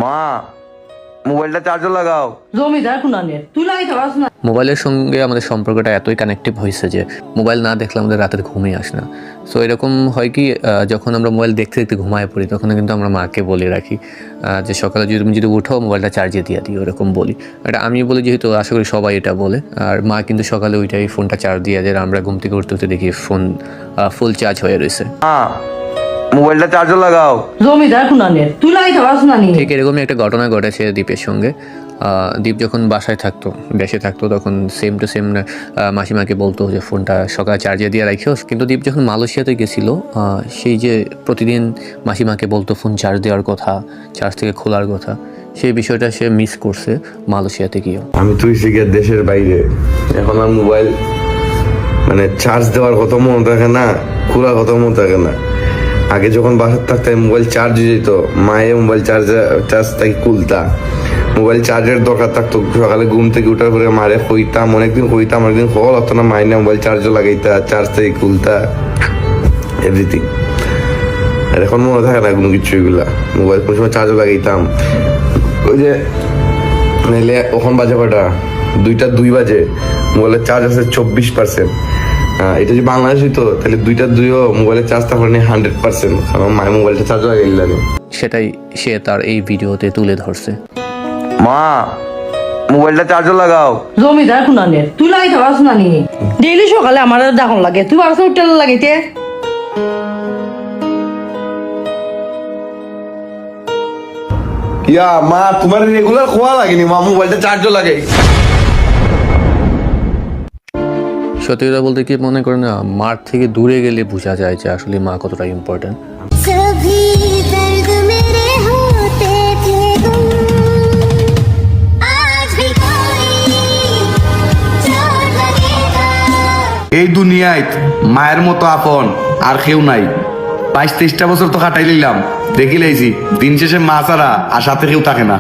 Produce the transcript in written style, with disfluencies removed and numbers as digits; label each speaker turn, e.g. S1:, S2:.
S1: মা মোবাইলটা চার্জে লাগাও।
S2: জমিদার কুনানের তুই লাগাইতে পারছ না।
S3: মোবাইলের সঙ্গে আমাদের সম্পর্কটা এতই কানেক্টিভ হয়েছে যে মোবাইল না দেখলে আমাদের রাতের ঘুমই আসে না। সো এরকম হয় কি, যখন আমরা মোবাইল দেখতে দেখতে ঘুমায় পড়ি তখন কিন্তু আমরা মাকে বলে রাখি যে সকালে তুমি যদি উঠো মোবাইলটা চার্জে দিয়ে দিও, এরকম বলি। এটা আমি বলি যেহেতু আশা করি সবাই এটা বলে। আর মা কিন্তু সকালে ওইটাই ফোনটা চার্জ দিয়ে যায়, আমরা ঘুম থেকে উঠতে উঠতে দেখি ফোন ফুল চার্জ হয়ে রয়েছে।
S1: মোবাইলটা চার্জে লাগাও।
S2: জমিদার কুনানের তুই লাগাইতে পারছ না নি।
S3: ঠিক এরকমই একটা ঘটনা ঘটেছে দীপের সঙ্গে। দীপ যখন বাসায় থাকতো, দেশে থাকতো, তখন সেম টু সেম মাসিমাকে বলতো যে ফোনটা সকালে চার্জে দিয়ে রাখিও। কিন্তু দীপ যখন মালয়েশিয়াতে গেছিলো, সেই যে প্রতিদিন মাসিমাকে বলতো ফোন চার্জ দেওয়ার কথা, চার্জ থেকে খোলার কথা, সেই বিষয়টা সে মিস করছে মালয়েশিয়াতে গিয়েও।
S1: আমি তুই শিখে দেশের বাইরে, এখন আর মোবাইল মানে চার্জ দেওয়ার কথা মনে থাকে না, খোলার কথা মনে থাকে না। আগে যখন বাসার থাকতে মোবাইল চার্জ হয়ে যেত, মায়ে মোবাইল চার্জ থেকে খুলতা, মোবাইল চার্জের দরকার থাকতো, সকালে ঘুম থেকে উঠার পরে মারে কইতাম, অনেকদিন কইতাম, অনেকদিন হল হতো না, মাইনে মোবাইল চার্জও লাগাইতা, চার্জ থেকে খুলতা, এভরিথিং। আর এখন মনে থাকে না কোনো কিছু, এগুলা মোবাইল কোন সময় চার্জও লাগাইতাম। ওই যে নাইলে ওখান বাজে কটা 2টা 2 বাজে, মোবাইলের চার্জ আছে 24%। এটা যদি বাংলাদেশ হইতো তাহলে 2টা 2ও মোবাইলের চার্জ থাকলে 100%, কারণ মায়ের মোবাইলটা চার্জ লাগাই লাগে।
S3: সেটাই সে তার এই ভিডিওতে তুলে ধরছে।
S1: মা মোবাইলটা চার্জে লাগাও।
S2: জমিদার কুনানের তুই লাগাইতে পারছ না নি। ডেইলি সকালে আমার দেখুন লাগে, তুই পারছ উঠতে লাগাইতে।
S1: ইয়া মা, তোমার রেগুলার খোয়া লাগেনি, মা মোবাইলটা চার্জও লাগাই।
S3: সত্যি কথা বলতে কি মনে করেন না, মার থেকে দূরে গেলে বোঝা যায় যে আসলে মা কতটা ইম্পর্টেন্ট।
S4: এই দুনিয়ায় মায়ের মতো আপন আর কেউ নাই। 22-23টা বছর তো কাটাই নিলাম, দেখি লাইছি দিন শেষে মা ছাড়া আর সাথে কেউ থাকে না।